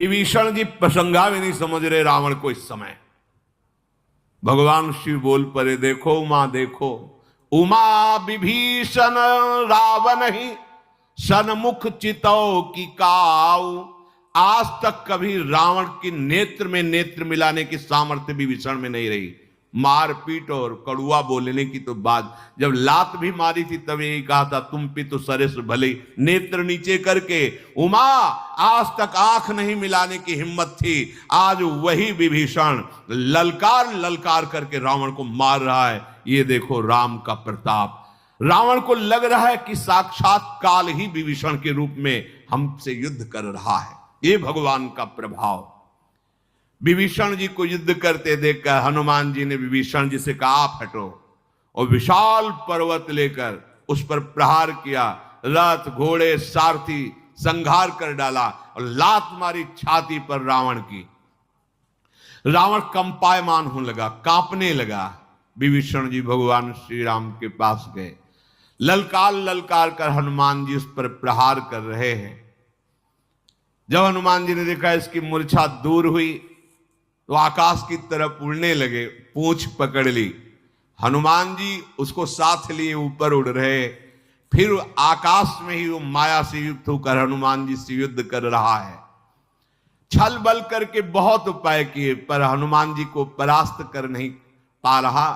विभीषण जी प्रसंगा भी नहीं समझ रहे रावण को इस समय। भगवान शिव बोल पड़े, देखो उमा देखो, उमा विभीषण रावण ही सन्मुख चितौ की काऊ। आज तक कभी रावण की नेत्र में नेत्र मिलाने की सामर्थ्य विभीषण में नहीं रही। मारपीट और कड़ुआ बोलने की तो बात, जब लात भी मारी थी तब यही कहा था, तुम पे तो सरेस भले, नेत्र नीचे करके। उमा आज तक आंख नहीं मिलाने की हिम्मत थी, आज वही विभीषण ललकार ललकार करके रावण को मार रहा है। ये देखो राम का प्रताप। रावण को लग रहा है कि साक्षात काल ही विभीषण के रूप में हमसे युद्ध कर रहा है। ये भगवान का प्रभाव। विभीषण जी को युद्ध करते देखकर हनुमान जी ने विभीषण जी से कहा, आप हटो, और विशाल पर्वत लेकर उस पर प्रहार किया। रथ घोड़े सारथी संहार कर डाला और लात मारी छाती पर रावण की। रावण कंपायमान होने लगा, कांपने लगा। विभीषण जी भगवान श्री राम के पास गए, ललकार ललकार कर हनुमान जी उस पर प्रहार कर रहे हैं। जब हनुमान जी ने देखा इसकी मूर्छा दूर हुई तो आकाश की तरफ उड़ने लगे, पूंछ पकड़ ली। हनुमान जी उसको साथ लिए ऊपर उड़ रहे। फिर आकाश में ही वो माया से युक्त होकर हनुमान जी से युद्ध कर रहा है। छल बल करके बहुत उपाय किए पर हनुमान जी को परास्त कर नहीं पा रहा।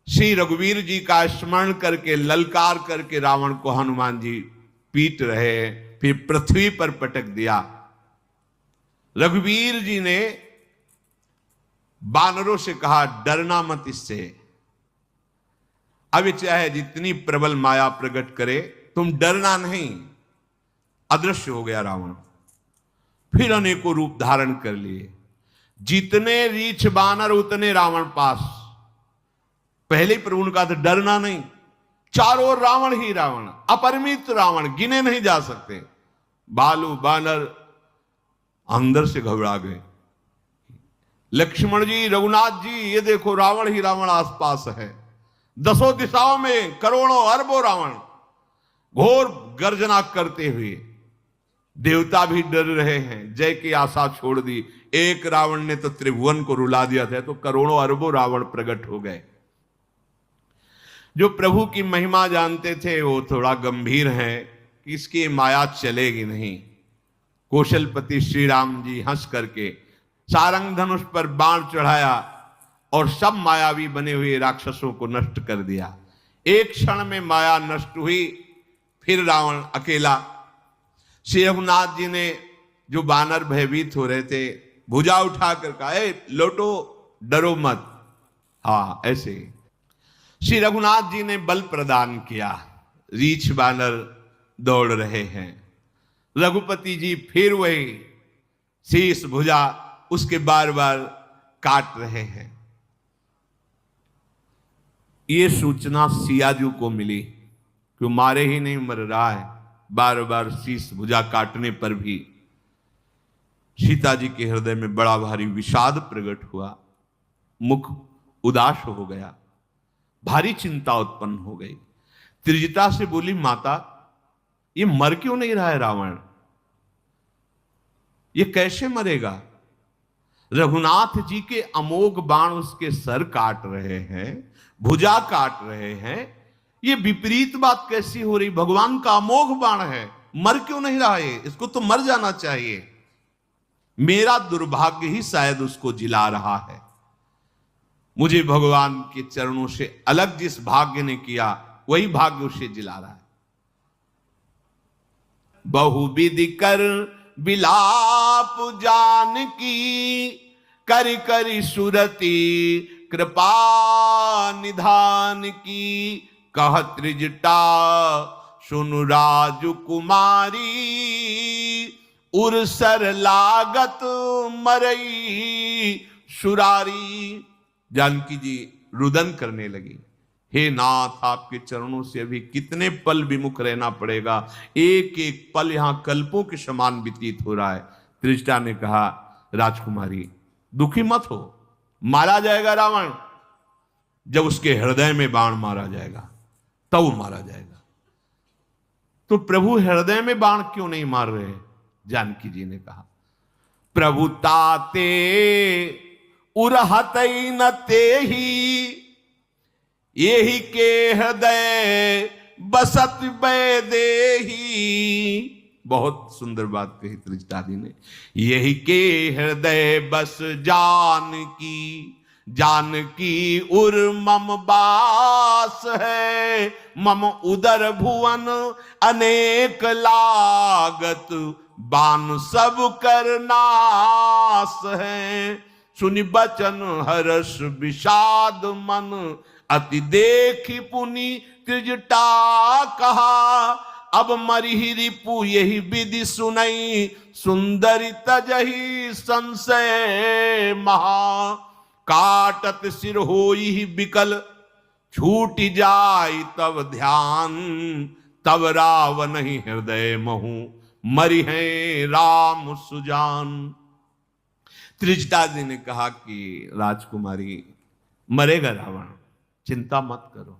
श्री रघुवीर जी का स्मरण करके ललकार करके रावण को हनुमान जी पीट रहे, फिर पृथ्वी पर पटक दिया। रघुवीर जी ने बानरों से कहा, डरना मत इससे, अब चाहे जितनी प्रबल माया प्रकट करे तुम डरना नहीं। अदृश्य हो गया रावण। फिर अनेकों रूप धारण कर लिए। जितने रीछ बानर उतने रावण पास। पहले ही प्रभु ने कहा था डरना नहीं। चारों ओर रावण ही रावण, अपरिमित रावण, गिने नहीं जा सकते। भालू बानर अंदर से घबरा गए। लक्ष्मण जी, रघुनाथ जी, ये देखो रावण ही रावण आसपास है। दसों दिशाओं में करोड़ों अरबों रावण घोर गर्जना करते हुए। देवता भी डर रहे हैं, जय की आशा छोड़ दी। एक रावण ने तो त्रिभुवन को रुला दिया था, तो करोड़ों अरबों रावण प्रकट हो गए। जो प्रभु की महिमा जानते थे वो थोड़ा गंभीर हैं कि इसकी माया चलेगी नहीं। कौशलपति श्री राम जी हंस करके सारंग धनुष पर बाण चढ़ाया और सब मायावी बने हुए राक्षसों को नष्ट कर दिया। एक क्षण में माया नष्ट हुई। फिर रावण अकेला। श्री रघुनाथ जी ने, जो बानर भयभीत हो रहे थे, भुजा उठाकर कहा, लौटो, डरो मत। हाँ, ऐसे श्री रघुनाथ जी ने बल प्रदान किया। रीछ बानर दौड़ रहे हैं। रघुपति जी फिर वही शीश भुजा उसके बार बार काट रहे हैं। ये सूचना सियाजू को मिली कि मारे ही नहीं मर रहा है। बार बार शीश भुजा काटने पर भी सीता जी के हृदय में बड़ा भारी विषाद प्रकट हुआ। मुख उदास हो गया, भारी चिंता उत्पन्न हो गई। त्रिजटा से बोली, माता ये मर क्यों नहीं रहा है रावण? ये कैसे मरेगा? रघुनाथ जी के अमोघ बाण उसके सर काट रहे हैं, भुजा काट रहे हैं। ये विपरीत बात कैसी हो रही? भगवान का अमोघ बाण है, मर क्यों नहीं रहा है? इसको तो मर जाना चाहिए। मेरा दुर्भाग्य ही शायद उसको जिला रहा है। मुझे भगवान के चरणों से अलग जिस भाग्य ने किया वही भाग्य उसे जिला रहा है। बहुविधि कर बिलाप जानकी, करि करि सुरति कृपा निधान की। कह त्रिजटा सुनु राजु कुमारी, उरसर लागत मरई सुरारी। जानकी जी रुदन करने लगी, हे नाथ, आपके चरणों से अभी कितने पल विमुख रहना पड़ेगा। एक एक पल यहां कल्पों के समान व्यतीत हो रहा है। त्रिजटा ने कहा, राजकुमारी दुखी मत हो, मारा जाएगा रावण। जब उसके हृदय में बाण मारा जाएगा तब वो मारा जाएगा। तो प्रभु हृदय में बाण क्यों नहीं मार रहे? जानकी जी ने कहा, प्रभुताते उरहतई न तेही, यही के हृदय बसत बैदेही। बहुत सुंदर बात कही त्रिजटादी ने। यही के हृदय बस जानकी उर मम बास है, मम उदर भुवन अनेक लागत, बान सब कर नास है। सुनि बचन हर्ष विषाद मन, अति देखी पुनि त्रिजटा कहा। अब मरिहि रिपु यही विधि सुनई, सुंदरी तजहि संशय महा। काटत सिर होई बिकल, छूट जाय तब ध्यान, तब रावण ही हृदय महु, मरि है राम सुजान। त्रिजटा जी ने कहा कि राजकुमारी, मरेगा रावण, चिंता मत करो।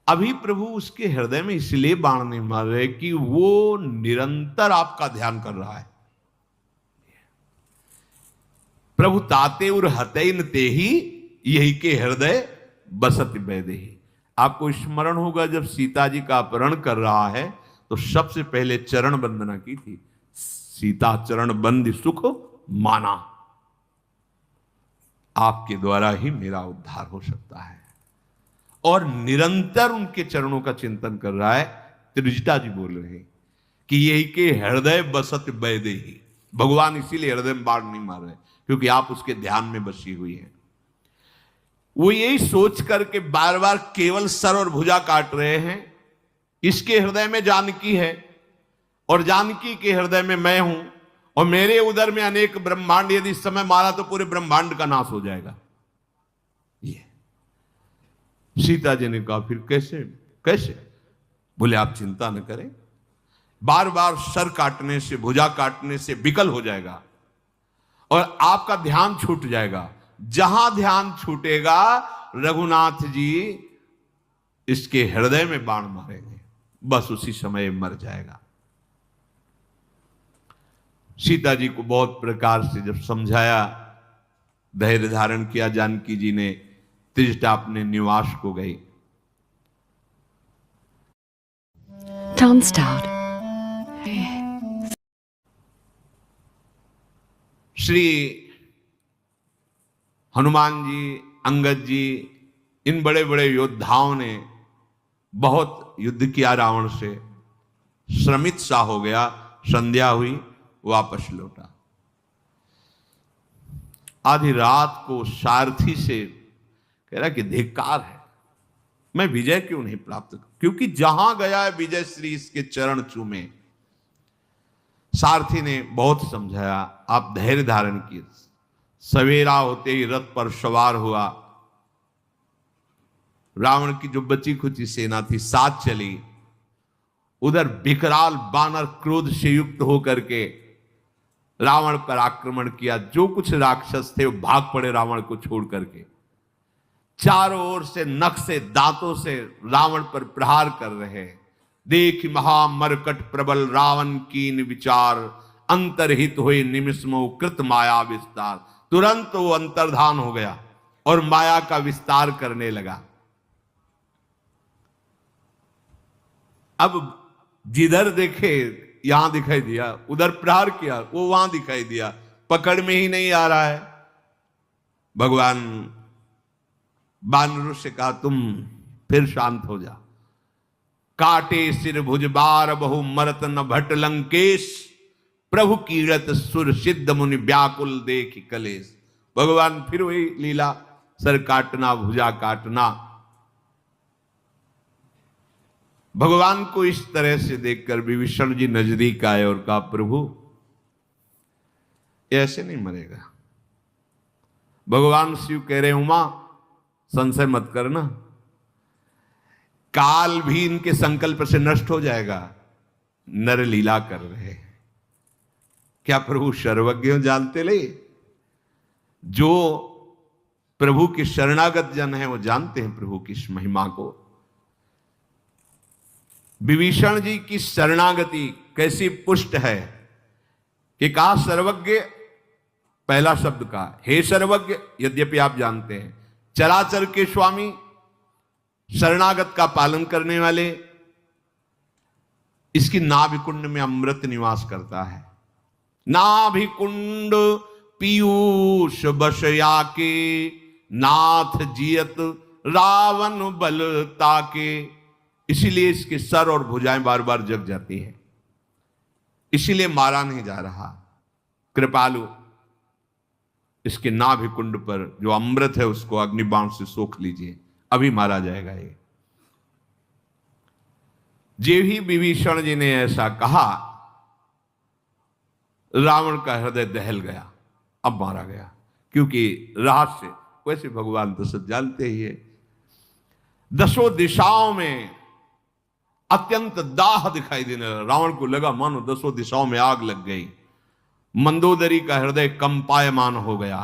अभी प्रभु उसके हृदय में इसलिए बाण नहीं मार रहे कि वो निरंतर आपका ध्यान कर रहा है। प्रभु ताते उर हतैन तेही, यही के हृदय बसत बैदेही। आपको स्मरण होगा जब सीता जी का अपहरण कर रहा है तो सबसे पहले चरण वंदना की थी। सीता चरण बंदी सुख माना, आपके द्वारा ही मेरा उद्धार हो सकता है। और निरंतर उनके चरणों का चिंतन कर रहा है। त्रिजटा जी बोल रहे हैं कि यही के हृदय बसत बैदेही। भगवान इसीलिए हृदय में बाण नहीं मार रहे क्योंकि आप उसके ध्यान में बसी हुई हैं। वो यही सोच करके बार बार केवल सर और भुजा काट रहे हैं। इसके हृदय में जानकी है और जानकी के हृदय में मैं हूं, और मेरे उदर में अनेक ब्रह्मांड, यदि इस समय मारा तो पूरे ब्रह्मांड का नाश हो जाएगा। ये सीता जी ने कहा फिर कैसे कैसे? बोले आप चिंता न करें, बार बार सर काटने से, भुजा काटने से विकल हो जाएगा और आपका ध्यान छूट जाएगा। जहां ध्यान छूटेगा रघुनाथ जी इसके हृदय में बाण मारेंगे, बस उसी समय मर जाएगा। सीता जी को बहुत प्रकार से जब समझाया, धैर्य धारण किया जानकी जी ने, त्रिजटा अपने निवास को गई। Don't start. श्री हनुमान जी, अंगद जी, इन बड़े बड़े योद्धाओं ने बहुत युद्ध किया रावण से। श्रमित सा हो गया, संध्या हुई, वापस लौटा। आधी रात को सारथी से कह रहा कि धिक्कार है, मैं विजय क्यों नहीं प्राप्त, क्योंकि जहां गया है विजय श्री इसके चरण चूमे। सारथी ने बहुत समझाया, आप धैर्य धारण किए। सवेरा होते ही रथ पर सवार हुआ। रावण की जो बची खुची सेना थी साथ चली। उधर विकराल बानर क्रोध से युक्त होकर के रावण पर आक्रमण किया। जो कुछ राक्षस थे वो भाग पड़े रावण को छोड़ करके। चारों ओर से नख से, दांतों से रावण पर प्रहार कर रहे। देख महामरकट प्रबल रावण कीन विचार, अंतरहित हुए निमिषमो कृत माया विस्तार। तुरंत वो अंतर्धान हो गया और माया का विस्तार करने लगा। अब जिधर देखे यहां दिखाई दिया, उधर प्रहार किया, वो वहां दिखाई दिया, पकड़ में ही नहीं आ रहा है। भगवान बानरों से कहा तुम फिर शांत हो जा। काटे सिर भुज बार बहु मरत न भट लंकेश, प्रभु कीरत सुर सिद्ध मुनि व्याकुल देख कलेश। भगवान फिर वही लीला, सर काटना, भुजा काटना। भगवान को इस तरह से देखकर विभीषण जी नजदीक आए और कहा प्रभु ऐसे नहीं मरेगा। भगवान शिव कह रहे उमा संशय मत करना, काल भी इनके संकल्प से नष्ट हो जाएगा। नर लीला कर रहे हैं। क्या प्रभु सर्वज्ञ जानते ले? जो प्रभु के शरणागत जन हैं वो जानते हैं प्रभु की इस महिमा को। विभीषण जी की शरणागति कैसी पुष्ट है कि कहा सर्वज्ञ पहला शब्द का हे सर्वज्ञ, यद्यपि आप जानते हैं, चराचर के स्वामी, शरणागत का पालन करने वाले, इसकी नाभिकुंड में अमृत निवास करता है। नाभिकुंड पीयूष बशया के, नाथ जियत रावण बल ताके। इसीलिए इसके सर और भुजाएं बार बार जग जाती हैं, इसीलिए मारा नहीं जा रहा। कृपालु, इसके नाभिकुंड पर जो अमृत है उसको अग्निबाण से सोख लीजिए, अभी मारा जाएगा ये। जे ही विभीषण जी ने ऐसा कहा, रावण का हृदय दहल गया, अब मारा गया। क्योंकि रहस्य वैसे भगवान तो सब जानते ही है। दसों दिशाओं में अत्यंत दाह दिखाई देने लगा। रावण को लगा मानो दसों दिशाओं में आग लग गई। मंदोदरी का हृदय कंपायमान हो गया।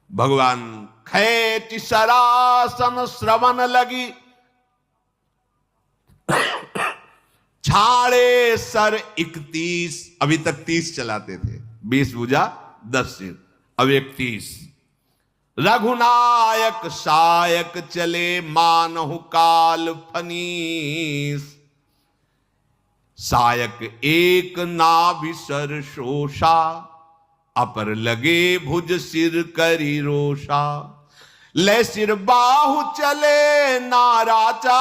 भगवान खैति सरासन श्रवण लगी, छाड़े सर 31। अभी तक 30 चलाते थे, 20 भुजा 10 सिर, अब 31। रघुनायक सायक चले, मानहु काल फनीस। सायक एक नाभिसर शोषा, अपर लगे भुज सिर करी रोषा। ले सिर बाहु चले नाराचा,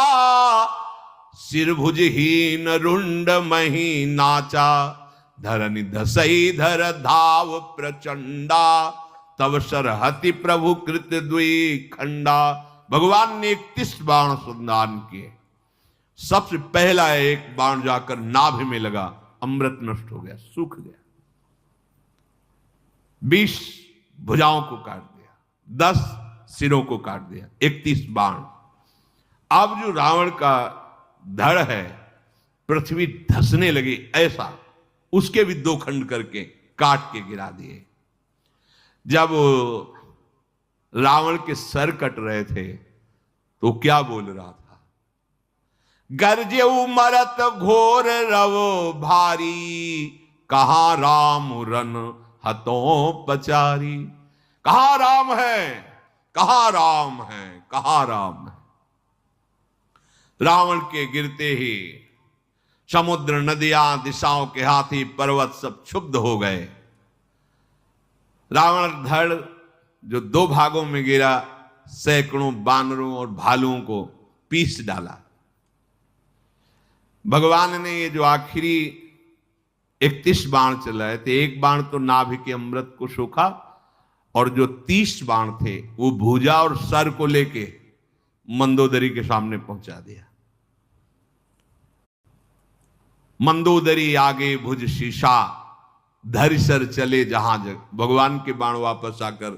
सिर भुजहीन रुंड मही नाचा। धरनि धसई धर धाव प्रचंडा, तब सरहति प्रभु कृत द्वि खंडा। भगवान ने 31 बाण संधान किए। सबसे पहला एक बाण जाकर नाभि में लगा, अमृत नष्ट हो गया, सूख गया। 20 भुजाओं को काट दिया, 10 सिरों को काट दिया, 31 बाण। अब जो रावण का धड़ है, पृथ्वी धसने लगी ऐसा, उसके भी 2 खंड करके काट के गिरा दिए। जब रावण के सर कट रहे थे तो क्या बोल रहा था? गरजे मरत घोर रव भारी, कहां राम रन हतों पचारी। कहां राम है, कहां राम है, कहां राम है। रावण के गिरते ही समुद्र, नदियां, दिशाओं के हाथी, पर्वत सब क्षुब्ध हो गए। रावण धड़ जो 2 भागों में गिरा, सैकड़ों बानरों और भालुओं को पीस डाला। भगवान ने ये जो आखिरी 31 बाण चलाए थे, एक बाण तो नाभि के अमृत को सोखा, और जो 30 बाण थे वो भुजा और सर को लेके मंदोदरी के सामने पहुंचा दिया। मंदोदरी आगे भुज शीशा, धरि सर चले जहां जग। भगवान के बाण वापस आकर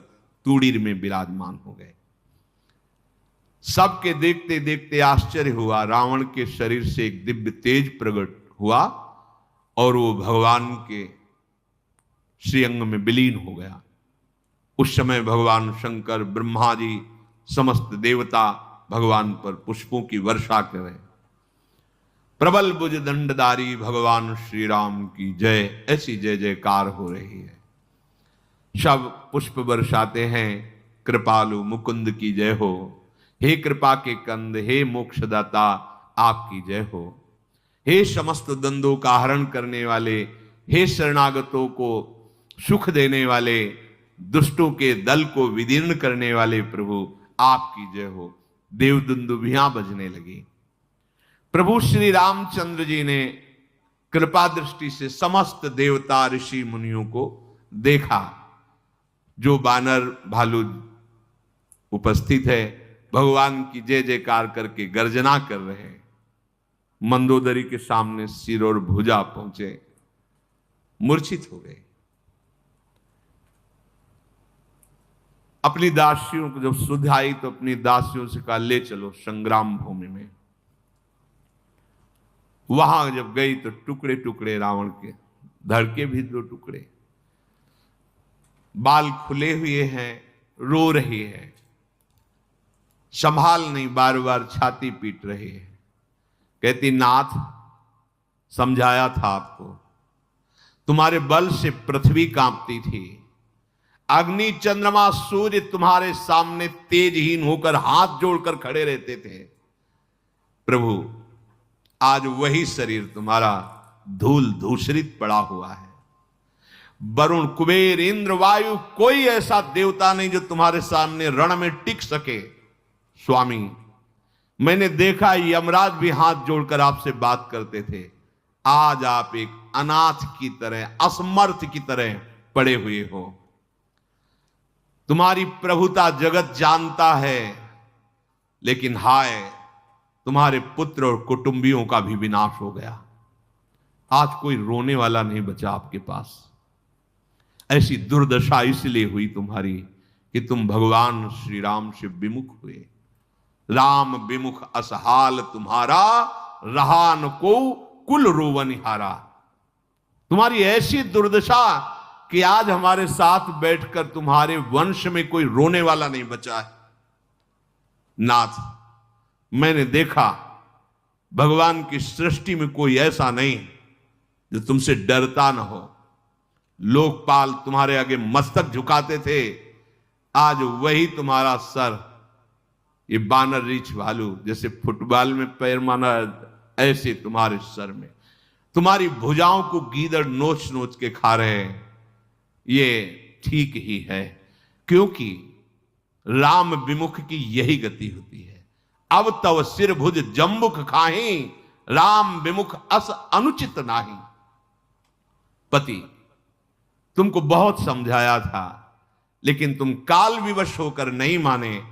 तूड़ीर में विराजमान हो गए। सबके देखते देखते आश्चर्य हुआ। रावण के शरीर से एक दिव्य तेज प्रकट हुआ और वो भगवान के श्रीअंग में विलीन हो गया। उस समय भगवान शंकर, ब्रह्मा जी, समस्त देवता भगवान पर पुष्पों की वर्षा करें। प्रबल भुज दंडधारी भगवान श्री राम की जय, ऐसी जय जयकार हो रही है। सब पुष्प बरसाते हैं, कृपालु मुकुंद की जय हो। हे कृपा के कंद, हे मोक्षदाता आपकी जय हो। हे समस्त द्वंद्वों का हरण करने वाले, हे शरणागतों को सुख देने वाले, दुष्टों के दल को विदीर्ण करने वाले प्रभु आपकी जय हो। देव दुंदुभियां बजने लगी। प्रभु श्री रामचंद्र जी ने कृपा दृष्टि से समस्त देवता ऋषि मुनियों को देखा। जो बानर भालू उपस्थित है, भगवान की जय जयकार करके गर्जना कर रहे हैं। मंदोदरी के सामने सिर और भुजा पहुंचे, मूर्छित हो गए। अपनी दासियों को जब सुध आई तो अपनी दासियों से कहा, ले चलो संग्राम भूमि में। वहां जब गई तो टुकड़े टुकड़े रावण के, धड़ के भी 2 टुकड़े, बाल खुले हुए हैं, रो रही है, संभाल नहीं, बार बार छाती पीट रही है। कहती, नाथ समझाया था आपको, तुम्हारे बल से पृथ्वी कांपती थी, अग्नि चंद्रमा सूर्य तुम्हारे सामने तेजहीन होकर हाथ जोड़कर खड़े रहते थे। प्रभु, आज वही शरीर तुम्हारा धूल धूसरित पड़ा हुआ है। वरुण, कुबेर, इंद्र, वायु, कोई ऐसा देवता नहीं जो तुम्हारे सामने रण में टिक सके। स्वामी, मैंने देखा यमराज भी हाथ जोड़कर आपसे बात करते थे। आज आप एक अनाथ की तरह, असमर्थ की तरह पड़े हुए हो। तुम्हारी प्रभुता जगत जानता है, लेकिन हाय, तुम्हारे पुत्र और कुटुंबियों का भी विनाश हो गया। आज कोई रोने वाला नहीं बचा आपके पास। ऐसी दुर्दशा इसलिए हुई तुम्हारी कि तुम भगवान श्री राम से विमुख हुए। राम विमुख असहाल तुम्हारा, रहा न को कुल रोवनिहारा। तुम्हारी ऐसी दुर्दशा कि आज हमारे साथ बैठकर तुम्हारे वंश में कोई रोने वाला नहीं बचा है। नाथ, मैंने देखा भगवान की सृष्टि में कोई ऐसा नहीं जो तुमसे डरता न हो। लोकपाल तुम्हारे आगे मस्तक झुकाते थे, आज वही तुम्हारा सर, ये बानर रीछ भालू, जैसे फुटबॉल में पैर माना, ऐसे तुम्हारे सर में। तुम्हारी भुजाओं को गीदड़ नोच नोच के खा रहे हैं। ये ठीक ही है, क्योंकि राम विमुख की यही गति होती है। अब तव सिर भुज जम्बुक खाही, राम विमुख अस अनुचित नाही। पति, तुमको बहुत समझाया था, लेकिन तुम काल विवश होकर नहीं माने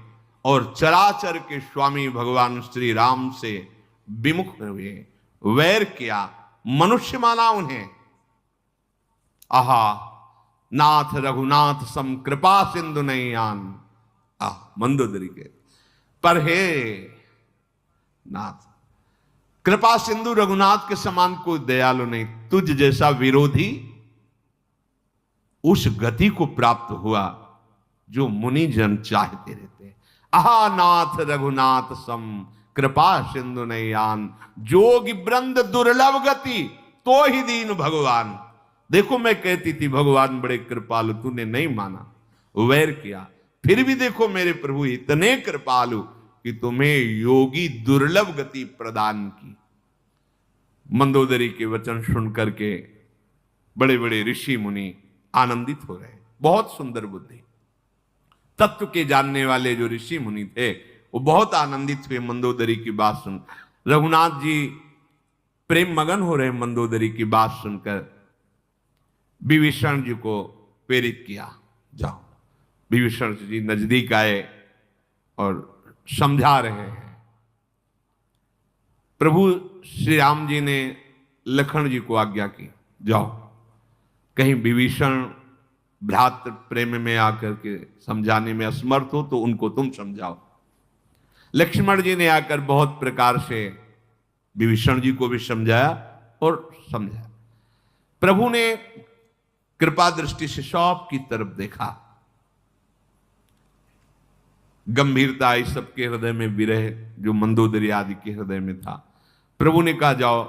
और चराचर के स्वामी भगवान श्री राम से विमुख हुए, वैर किया, मनुष्य माना उन्हें। आहा, नाथ रघुनाथ सम कृपा सिंधु नहीं आन। मंदोदरी के पर हे नाथ, कृपा सिंधु रघुनाथ के समान कोई दयालु नहीं। तुझ जैसा विरोधी उस गति को प्राप्त हुआ जो मुनि जन चाहते रहते। आहा, नाथ रघुनाथ सम कृपा सिंधु नहीं आन, जोगी वृंद दुर्लभ गति तो ही दीन भगवान। देखो, मैं कहती थी भगवान बड़े कृपालु, तूने नहीं माना, वैर किया। फिर भी देखो मेरे प्रभु इतने कृपालु कि तुम्हें योगी दुर्लभ गति प्रदान की। मंदोदरी के वचन सुन करके बड़े बड़े ऋषि मुनि आनंदित हो रहे। बहुत सुंदर बुद्धि, तत्व के जानने वाले जो ऋषि मुनि थे वो बहुत आनंदित हुए मंदोदरी की बात सुन। रघुनाथ जी प्रेम मगन हो रहे मंदोदरी की बात सुनकर। विभीषण जी को प्रेरित किया, जाओ। विभीषण जी नजदीक आए और समझा रहे हैं। प्रभु श्री राम जी ने लखन जी को आज्ञा की, जाओ, कहीं विभीषण भ्रातृ प्रेम में आकर के समझाने में असमर्थ हो तो उनको तुम समझाओ। लक्ष्मण जी ने आकर बहुत प्रकार से विभीषण जी को भी समझाया और समझाया। प्रभु ने कृपा दृष्टि से सब की तरफ देखा। गंभीरता आई सबके हृदय में, विरह जो मंदोदरी आदि के हृदय में था। प्रभु ने कहा, जाओ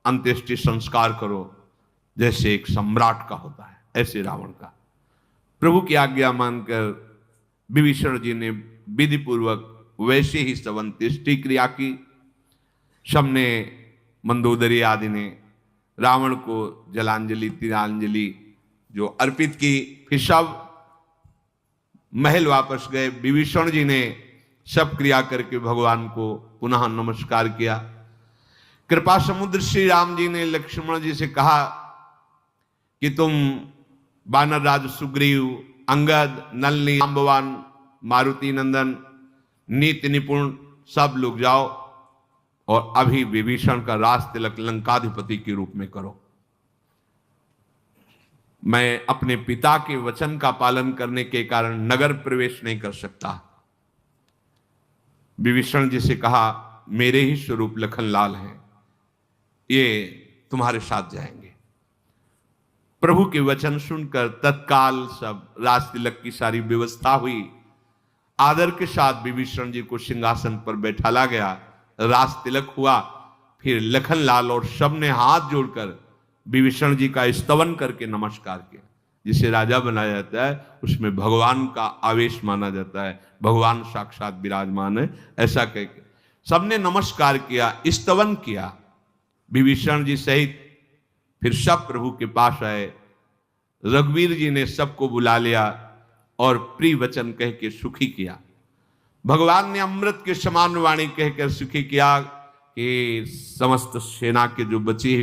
अंत्येष्टि संस्कार करो जैसे एक सम्राट का होता है, ऐसे रावण का। प्रभु की आज्ञा मानकर विभीषण जी ने विधि पूर्वक वैसे ही सब अंत्येष्टि क्रिया की। सबने, मंदोदरी आदि ने रावण को जलांजलि तिलांजलि जो अर्पित की। फिर सब महल वापस गए। विभीषण जी ने सब क्रिया करके भगवान को पुनः नमस्कार किया। कृपा समुद्र श्री राम जी ने लक्ष्मण जी से कहा कि तुम वानर राज सुग्रीव, अंगद, नलनी, जांबवान, मारुति नंदन, नीति निपुण सब लोग जाओ और अभी विभीषण का राज तिलक लंकाधिपति के रूप में करो। मैं अपने पिता के वचन का पालन करने के कारण नगर प्रवेश नहीं कर सकता। विभीषण जी से कहा, मेरे ही स्वरूप लखनलाल हैं, ये तुम्हारे साथ जाएंगे। प्रभु के वचन सुनकर तत्काल सब राज तिलक की सारी व्यवस्था हुई। आदर के साथ विभीषण जी को सिंहासन पर बैठाला गया, राज तिलक हुआ। फिर लखनलाल और सब ने हाथ जोड़कर विभीषण जी का स्तवन करके नमस्कार किया। जिसे राजा बनाया जाता है उसमें भगवान का आवेश माना जाता है, भगवान साक्षात विराजमान है, ऐसा कह के सबने नमस्कार किया, स्तवन किया। विभीषण जी सहित फिर सब प्रभु के पास आए। रघुवीर जी ने सबको बुला लिया और प्रिय वचन कह के सुखी किया। भगवान ने अमृत के समान वाणी कहकर सुखी किया कि समस्त सेना के जो बचे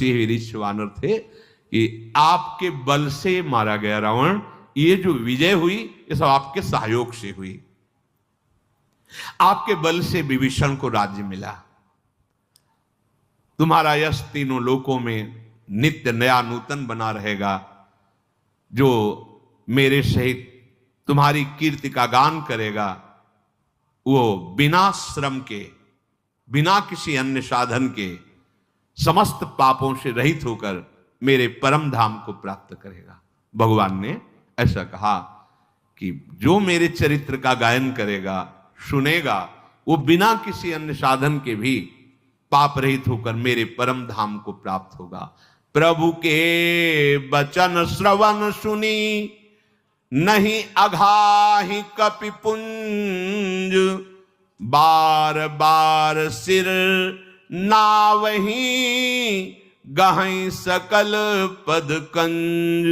हुए ऋषि वानर थे कि आपके बल से मारा गया रावण, ये जो विजय हुई ये सब आपके सहयोग से हुई, आपके बल से विभीषण को राज्य मिला। तुम्हारा यश तीनों लोकों में नित्य नया नूतन बना रहेगा। जो मेरे सहित तुम्हारी कीर्ति का गान करेगा वो बिना श्रम के, बिना किसी अन्य साधन के समस्त पापों से रहित होकर मेरे परम धाम को प्राप्त करेगा। भगवान ने ऐसा कहा कि जो मेरे चरित्र का गायन करेगा, सुनेगा, वो बिना किसी अन्य साधन के भी पाप रहित होकर मेरे परम धाम को प्राप्त होगा। प्रभु के वचन श्रवण सुनी, नहीं अघाहि कपिपुंज, बार बार सिर नावही, गहई सकल पद कंज।